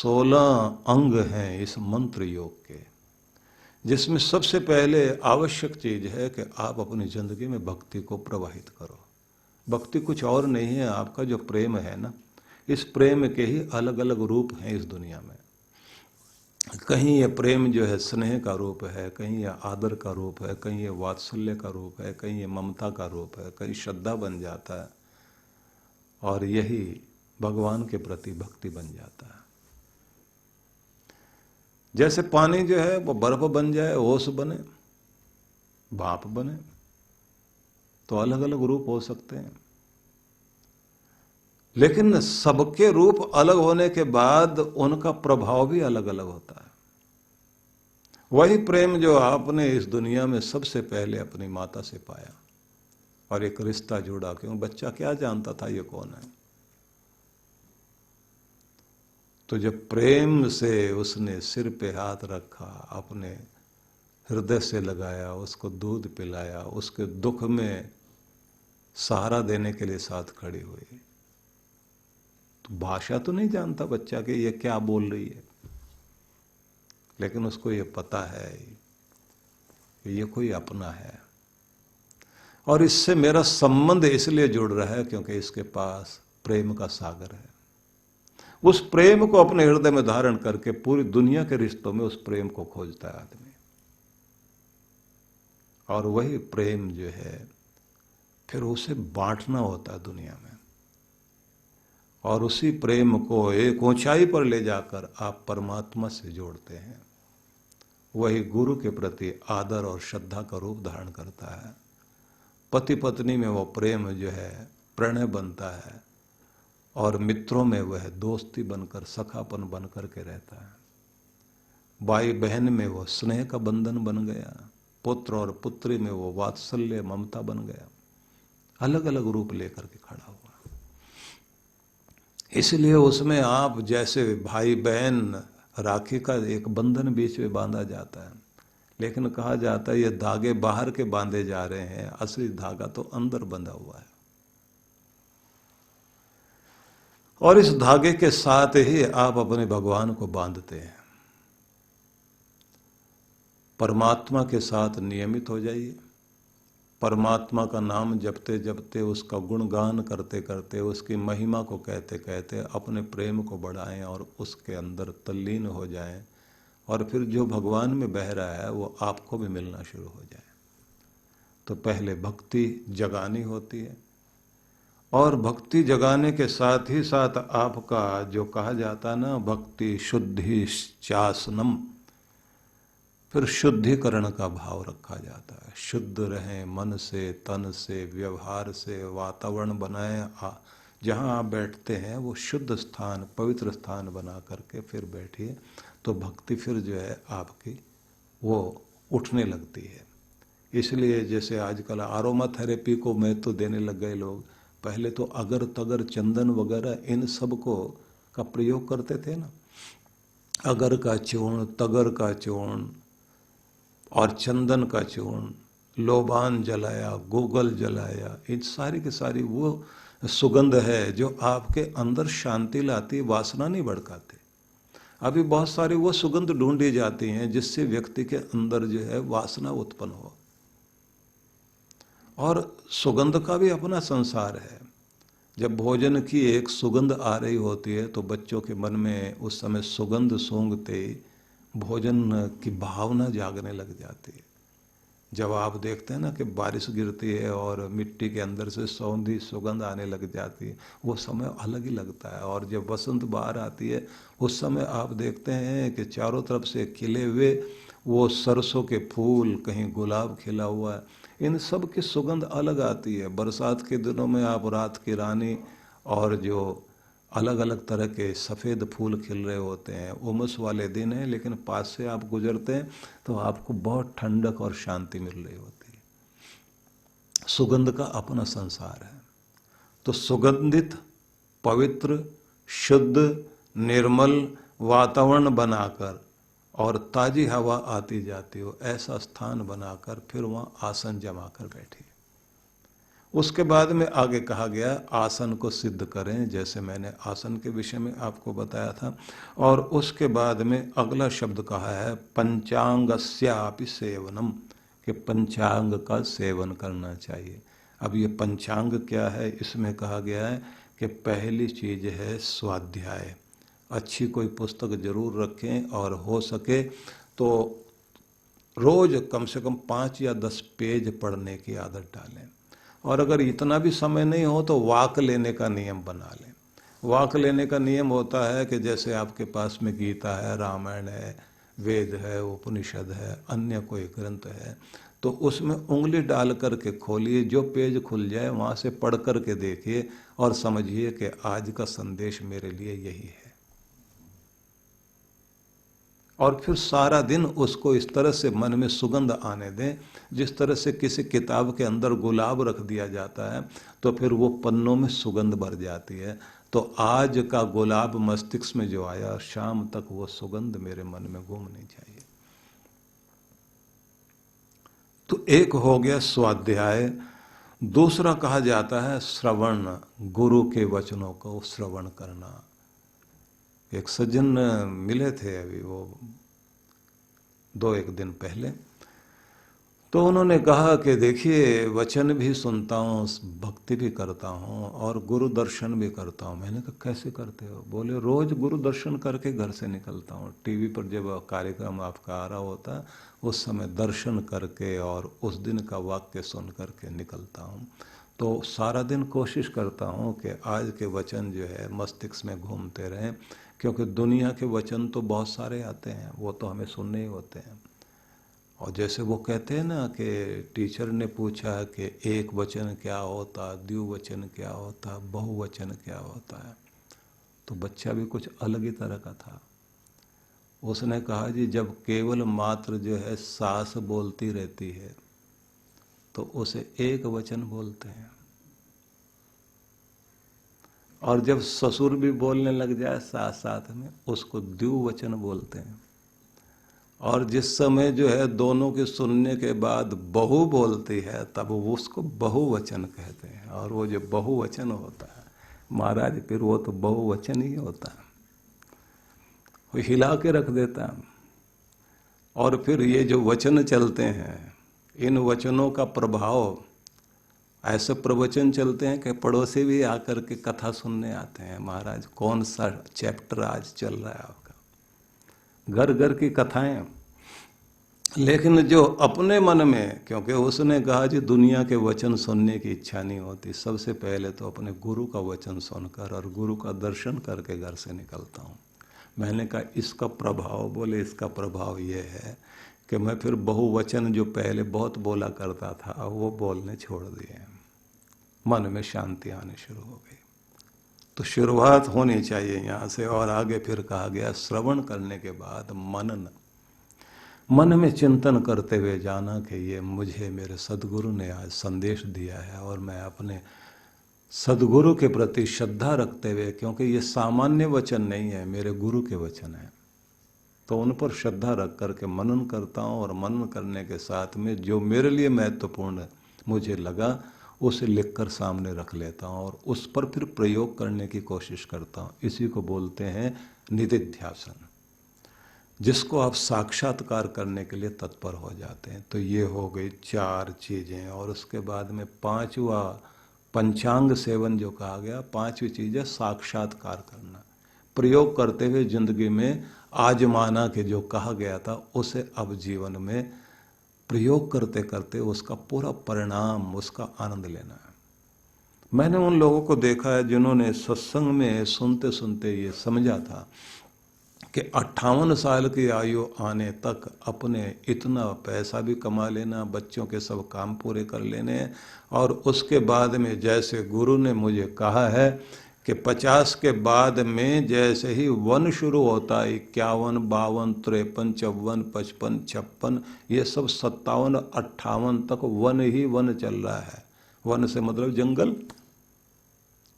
16 अंग हैं इस मंत्र योग के, जिसमें सबसे पहले आवश्यक चीज है कि आप अपनी जिंदगी में भक्ति को प्रवाहित करो। भक्ति कुछ और नहीं है, आपका जो प्रेम है ना, इस प्रेम के ही अलग अलग रूप हैं इस दुनिया में। कहीं ये प्रेम जो है स्नेह का रूप है, कहीं ये आदर का रूप है, कहीं ये वात्सल्य का रूप है, कहीं ये ममता का रूप है, कहीं श्रद्धा बन जाता है, और यही भगवान के प्रति भक्ति बन जाता है। जैसे पानी जो है वो बर्फ बन जाए, ओस बने, भाप बने, तो अलग अलग रूप हो सकते हैं, लेकिन सबके रूप अलग होने के बाद उनका प्रभाव भी अलग अलग होता है। वही प्रेम जो आपने इस दुनिया में सबसे पहले अपनी माता से पाया और एक रिश्ता जुड़ा, क्यों बच्चा क्या जानता था ये कौन है। तो जब प्रेम से उसने सिर पे हाथ रखा, अपने हृदय से लगाया, उसको दूध पिलाया, उसके दुख में सहारा देने के लिए साथ खड़ी हुई, तो भाषा तो नहीं जानता बच्चा कि ये क्या बोल रही है, लेकिन उसको ये पता है कि ये कोई अपना है, और इससे मेरा संबंध इसलिए जुड़ रहा है क्योंकि इसके पास प्रेम का सागर है। उस प्रेम को अपने हृदय में धारण करके पूरी दुनिया के रिश्तों में उस प्रेम को खोजता है आदमी, और वही प्रेम जो है फिर उसे बांटना होता है दुनिया में, और उसी प्रेम को एक ऊंचाई पर ले जाकर आप परमात्मा से जोड़ते हैं। वही गुरु के प्रति आदर और श्रद्धा का रूप धारण करता है। पति पत्नी में वो प्रेम जो है प्रणय बनता है, और मित्रों में वह दोस्ती बनकर सखापन बन करके रहता है। भाई बहन में वो स्नेह का बंधन बन गया, पुत्र और पुत्री में वो वात्सल्य ममता बन गया, अलग अलग रूप लेकर के खड़ा हुआ। इसलिए उसमें आप जैसे भाई बहन, राखी का एक बंधन बीच में बांधा जाता है, लेकिन कहा जाता है ये धागे बाहर के बांधे जा रहे हैं, असली धागा तो अंदर बंधा हुआ है। और इस धागे के साथ ही आप अपने भगवान को बांधते हैं। परमात्मा के साथ नियमित हो जाइए, परमात्मा का नाम जपते जपते, उसका गुणगान करते करते, उसकी महिमा को कहते कहते अपने प्रेम को बढ़ाएं और उसके अंदर तल्लीन हो जाएं, और फिर जो भगवान में बह रहा है वो आपको भी मिलना शुरू हो जाए। तो पहले भक्ति जगानी होती है, और भक्ति जगाने के साथ ही साथ आपका जो कहा जाता है ना, भक्ति शुद्धि चासनम, फिर शुद्धिकरण का भाव रखा जाता है। शुद्ध रहें मन से, तन से, व्यवहार से, वातावरण बनाएं, जहाँ आप बैठते हैं वो शुद्ध स्थान, पवित्र स्थान बना करके फिर बैठिए, तो भक्ति फिर जो है आपकी वो उठने लगती है। इसलिए जैसे आजकल आरोमा थेरेपी को महत्व देने लग गए लोग, पहले तो अगर तगर चंदन वगैरह इन सब को का प्रयोग करते थे ना, अगर का चूर्ण, तगर का चूर्ण और चंदन का चूर्ण, लोबान जलाया, गूगल जलाया, इन सारी की सारी वो सुगंध है जो आपके अंदर शांति लाती, वासना नहीं भड़काती। अभी बहुत सारी वो सुगंध ढूंढी जाती हैं जिससे व्यक्ति के अंदर जो है वासना उत्पन्न हो, और सुगंध का भी अपना संसार है। जब भोजन की एक सुगंध आ रही होती है तो बच्चों के मन में उस समय सुगंध सूंघते भोजन की भावना जागने लग जाती है। जब आप देखते हैं ना कि बारिश गिरती है और मिट्टी के अंदर से सौंधी सुगंध आने लग जाती है, वो समय अलग ही लगता है। और जब बसंत बाहर आती है उस समय आप देखते हैं कि चारों तरफ से खिले हुए वो सरसों के फूल, कहीं गुलाब खिला हुआ है, इन सब की सुगंध अलग आती है। बरसात के दिनों में आप रात की रानी और जो अलग अलग तरह के सफ़ेद फूल खिल रहे होते हैं, उमस वाले दिन हैं, लेकिन पास से आप गुजरते हैं तो आपको बहुत ठंडक और शांति मिल रही होती है। सुगंध का अपना संसार है। तो सुगंधित, पवित्र, शुद्ध, निर्मल वातावरण बनाकर और ताजी हवा आती जाती हो, ऐसा स्थान बनाकर फिर वहाँ आसन जमा कर बैठिए। उसके बाद में आगे कहा गया आसन को सिद्ध करें, जैसे मैंने आसन के विषय में आपको बताया था। और उसके बाद में अगला शब्द कहा है पंचांगस्यापि सेवनम, कि पंचांग का सेवन करना चाहिए। अब ये पंचांग क्या है, इसमें कहा गया है कि पहली चीज है स्वाध्याय। अच्छी कोई पुस्तक जरूर रखें और हो सके तो रोज कम से कम 5 या 10 पेज पढ़ने की आदत डालें। और अगर इतना भी समय नहीं हो तो वाक लेने का नियम बना लें। वाक लेने का नियम होता है कि जैसे आपके पास में गीता है, रामायण है, वेद है, उपनिषद है, अन्य कोई ग्रंथ है, तो उसमें उंगली डाल करके खोलिए, जो पेज खुल जाए वहाँ से पढ़ करके देखिए और समझिए कि आज का संदेश मेरे लिए यही है। और फिर सारा दिन उसको इस तरह से मन में सुगंध आने दें, जिस तरह से किसी किताब के अंदर गुलाब रख दिया जाता है तो फिर वो पन्नों में सुगंध भर जाती है। तो आज का गुलाब मस्तिष्क में जो आया, शाम तक वो सुगंध मेरे मन में घूमनी चाहिए। तो एक हो गया स्वाध्याय। दूसरा कहा जाता है श्रवण, गुरु के वचनों को श्रवण करना। एक सज्जन मिले थे अभी वो 2-1 दिन पहले, तो उन्होंने कहा कि देखिए वचन भी सुनता हूँ, भक्ति भी करता हूँ और गुरु दर्शन भी करता हूँ। मैंने कहा कैसे करते हो? बोले रोज गुरु दर्शन करके घर से निकलता हूँ। टीवी पर जब कार्यक्रम आपका आ रहा होता उस समय दर्शन करके और उस दिन का वाक्य सुन करके निकलता हूँ। तो सारा दिन कोशिश करता हूँ कि आज के वचन जो है मस्तिष्क में घूमते रहें, क्योंकि दुनिया के वचन तो बहुत सारे आते हैं, वो तो हमें सुनने ही होते हैं। और जैसे वो कहते हैं ना कि टीचर ने पूछा कि एक वचन क्या होता, द्विवचन क्या होता, बहुवचन क्या होता है, तो बच्चा भी कुछ अलग ही तरह का था। उसने कहा जी जब केवल मात्र जो है सास बोलती रहती है तो उसे एक वचन बोलते हैं, और जब ससुर भी बोलने लग जाए साथ साथ में उसको द्विवचन बोलते हैं। और जिस समय जो है दोनों के सुनने के बाद बहू बोलती है तब वो उसको बहुवचन कहते हैं। और वो जो बहुवचन होता है महाराज फिर वो तो बहुवचन ही होता है, वो हिला के रख देता है। और फिर ये जो वचन चलते हैं, इन वचनों का प्रभाव, ऐसे प्रवचन चलते हैं कि पड़ोसी भी आकर के कथा सुनने आते हैं। महाराज कौन सा चैप्टर आज चल रहा है आपका, घर घर की कथाएं। लेकिन जो अपने मन में, क्योंकि उसने कहा जी दुनिया के वचन सुनने की इच्छा नहीं होती, सबसे पहले तो अपने गुरु का वचन सुनकर और गुरु का दर्शन करके घर से निकलता हूँ। मैंने कहा इसका प्रभाव, बोले इसका प्रभाव ये है कि मैं फिर बहुवचन जो पहले बहुत बोला करता था वो बोलने छोड़ दिए, मन में शांति आने शुरू हो गई। तो शुरुआत होनी चाहिए यहाँ से। और आगे फिर कहा गया श्रवण करने के बाद मनन, मन में चिंतन करते हुए जाना कि ये मुझे मेरे सदगुरु ने आज संदेश दिया है और मैं अपने सदगुरु के प्रति श्रद्धा रखते हुए, क्योंकि ये सामान्य वचन नहीं है, मेरे गुरु के वचन है, तो उन पर श्रद्धा रख करके मनन करता हूँ। और मनन करने के साथ में जो मेरे लिए महत्वपूर्ण मुझे लगा उसे लिखकर सामने रख लेता हूँ और उस पर फिर प्रयोग करने की कोशिश करता हूँ। इसी को बोलते हैं निधिध्यासन, जिसको आप साक्षात्कार करने के लिए तत्पर हो जाते हैं। तो ये हो गई 4 चीज़ें। और उसके बाद में 5वां पंचांग सेवन जो कहा गया, 5वीं चीज़ है साक्षात्कार करना, प्रयोग करते हुए जिंदगी में आजमाना के जो कहा गया था उसे अब जीवन में प्रयोग करते करते उसका पूरा परिणाम, उसका आनंद लेना है। मैंने उन लोगों को देखा है जिन्होंने सत्संग में सुनते सुनते ये समझा था कि 58 साल की आयु आने तक अपने इतना पैसा भी कमा लेना, बच्चों के सब काम पूरे कर लेने, और उसके बाद में जैसे गुरु ने मुझे कहा है कि 50 के बाद में जैसे ही वन शुरू होता है, 51, 52, 53, 54, 55, 56, ये सब 57, 58 तक वन ही वन चल रहा है। वन से मतलब जंगल,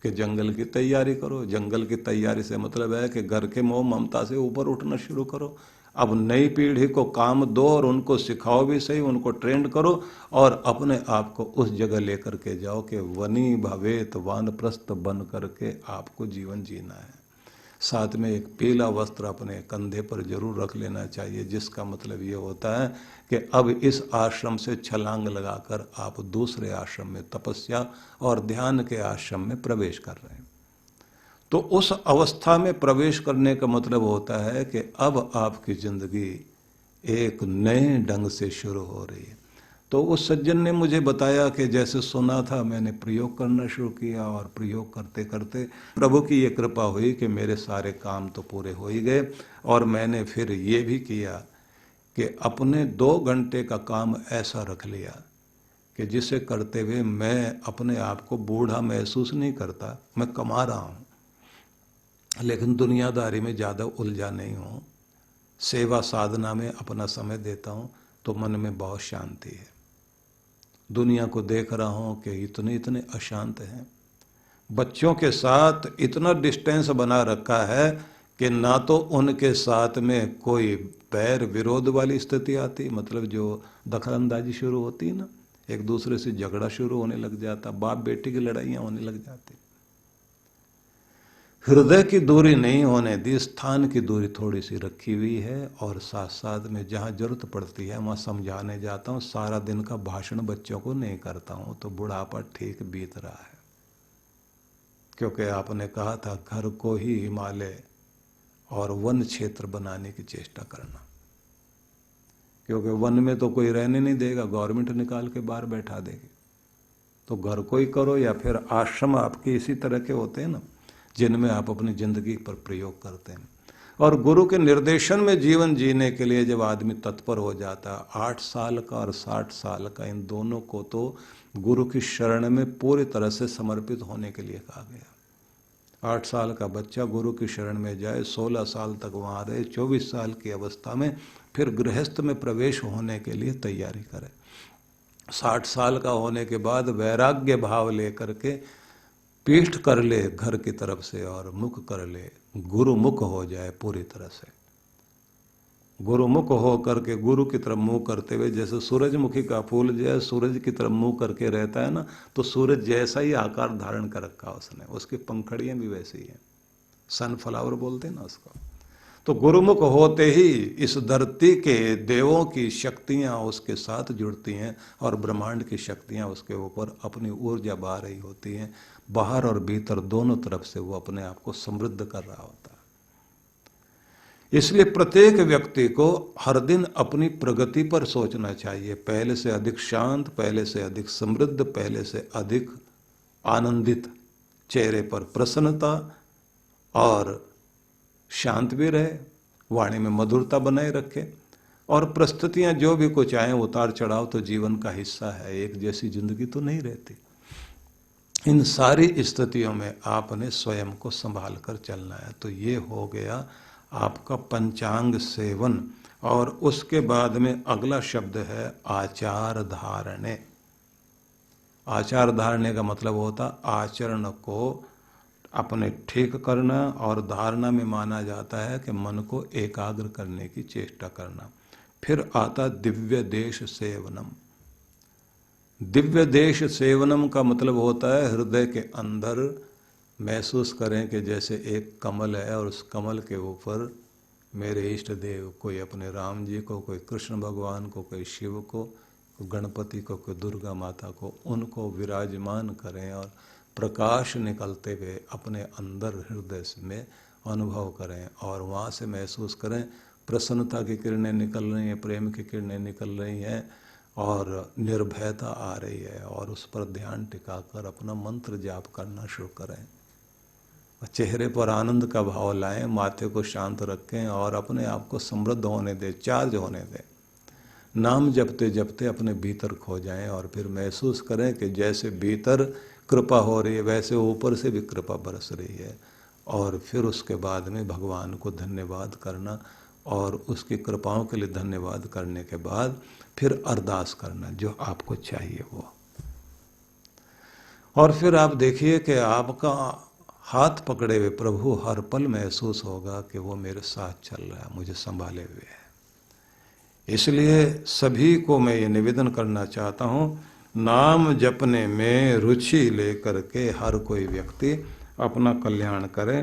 कि जंगल की तैयारी करो। जंगल की तैयारी से मतलब है कि घर के मोह ममता से ऊपर उठना शुरू करो। अब नई पीढ़ी को काम दो और उनको सिखाओ भी सही, उनको ट्रेंड करो और अपने आप को उस जगह लेकर के जाओ कि वनी भवेत वानप्रस्थ बन करके आपको जीवन जीना है। साथ में एक पीला वस्त्र अपने कंधे पर जरूर रख लेना चाहिए, जिसका मतलब ये होता है कि अब इस आश्रम से छलांग लगाकर आप दूसरे आश्रम में, तपस्या और ध्यान के आश्रम में प्रवेश कर रहे हैं। तो उस अवस्था में प्रवेश करने का मतलब होता है कि अब आपकी जिंदगी एक नए ढंग से शुरू हो रही है। तो उस सज्जन ने मुझे बताया कि जैसे सुना था, मैंने प्रयोग करना शुरू किया और प्रयोग करते करते प्रभु की ये कृपा हुई कि मेरे सारे काम तो पूरे हो ही गए। और मैंने फिर ये भी किया कि अपने 2 घंटे का काम ऐसा रख लिया कि जिसे करते हुए मैं अपने आप को बूढ़ा महसूस नहीं करता। मैं कमा रहा हूँ लेकिन दुनियादारी में ज़्यादा उलझा नहीं हूँ, सेवा साधना में अपना समय देता हूँ, तो मन में बहुत शांति है। दुनिया को देख रहा हूँ कि इतने इतने अशांत हैं, बच्चों के साथ इतना डिस्टेंस बना रखा है कि ना तो उनके साथ में कोई बैर विरोध वाली स्थिति आती, मतलब जो दखलंदाजी शुरू होती है ना, एक दूसरे से झगड़ा शुरू होने लग जाता, बाप बेटी की लड़ाइयाँ होने लग जाती। हृदय की दूरी नहीं होने दी, स्थान की दूरी थोड़ी सी रखी हुई है। और साथ साथ में जहाँ जरूरत पड़ती है वहाँ समझाने जाता हूँ। सारा दिन का भाषण बच्चों को नहीं करता हूँ, तो बुढ़ापा ठीक बीत रहा है। क्योंकि आपने कहा था घर को ही हिमालय और वन क्षेत्र बनाने की चेष्टा करना, क्योंकि वन में तो कोई रहने नहीं देगा, गवर्नमेंट निकाल के बाहर बैठा देगी। तो घर को ही करो, या फिर आश्रम आपके इसी तरह के होते हैं ना, जिनमें आप अपनी जिंदगी पर प्रयोग करते हैं। और गुरु के निर्देशन में जीवन जीने के लिए जब आदमी तत्पर हो जाता है, 8 साल का और 60 साल का, इन दोनों को तो गुरु की शरण में पूरी तरह से समर्पित होने के लिए कहा गया। 8 साल का बच्चा गुरु की शरण में जाए, 16 साल तक वहाँ रहे, 24 साल की अवस्था में फिर गृहस्थ में प्रवेश होने के लिए तैयारी करे। 60 साल का होने के बाद वैराग्य भाव लेकर के पीठ कर ले घर की तरफ से और मुख कर ले, गुरुमुख हो जाए पूरी तरह से। गुरुमुख हो करके गुरु की तरफ मुंह करते हुए, जैसे सूरजमुखी का फूल जो है सूरज की तरफ मुंह करके रहता है ना, तो सूरज जैसा ही आकार धारण कर रखा उसने, उसकी पंखड़ियां भी वैसी ही हैं, सनफ्लावर बोलते हैं ना उसको। तो गुरुमुख होते ही इस धरती के देवों की शक्तियां उसके साथ जुड़ती हैं और ब्रह्मांड की शक्तियां उसके ऊपर अपनी ऊर्जा बहा रही होती हैं। बाहर और भीतर दोनों तरफ से वो अपने आप को समृद्ध कर रहा होता है। इसलिए प्रत्येक व्यक्ति को हर दिन अपनी प्रगति पर सोचना चाहिए, पहले से अधिक शांत, पहले से अधिक समृद्ध, पहले से अधिक आनंदित, चेहरे पर प्रसन्नता और शांत भी रहे, वाणी में मधुरता बनाए रखे। और परिस्थितियां जो भी कुछ आए, उतार चढ़ाव तो जीवन का हिस्सा है, एक जैसी जिंदगी तो नहीं रहती। इन सारी स्थितियों में आपने स्वयं को संभाल कर चलना है। तो ये हो गया आपका पंचांग सेवन। और उसके बाद में अगला शब्द है आचार धारणे। आचार धारणे का मतलब होता आचरण को अपने ठीक करना, और धारणा में माना जाता है कि मन को एकाग्र करने की चेष्टा करना। फिर आता दिव्य देश सेवनम। दिव्य देश सेवनम का मतलब होता है हृदय के अंदर महसूस करें कि जैसे एक कमल है और उस कमल के ऊपर मेरे इष्ट देव, कोई अपने राम जी को, कोई कृष्ण भगवान को, कोई शिव को, कोई गणपति को, कोई दुर्गा माता को, उनको विराजमान करें और प्रकाश निकलते हुए अपने अंदर हृदय में अनुभव करें। और वहाँ से महसूस करें प्रसन्नता की किरणें निकल रही हैं, प्रेम की किरणें निकल रही हैं और निर्भयता आ रही है। और उस पर ध्यान टिकाकर अपना मंत्र जाप करना शुरू करें। चेहरे पर आनंद का भाव लाएं, माथे को शांत रखें और अपने आप को समृद्ध होने दें, चार्ज होने दें। नाम जपते जपते अपने भीतर खो जाएं और फिर महसूस करें कि जैसे भीतर कृपा हो रही है वैसे ऊपर से भी कृपा बरस रही है। और फिर उसके बाद में भगवान को धन्यवाद करना, और उसकी कृपाओं के लिए धन्यवाद करने के बाद फिर अरदास करना जो आपको चाहिए वो। और फिर आप देखिए कि आपका हाथ पकड़े हुए प्रभु हर पल महसूस होगा कि वो मेरे साथ चल रहा है, मुझे संभाले हुए है। इसलिए सभी को मैं ये निवेदन करना चाहता हूँ, नाम जपने में रुचि लेकर के हर कोई व्यक्ति अपना कल्याण करे।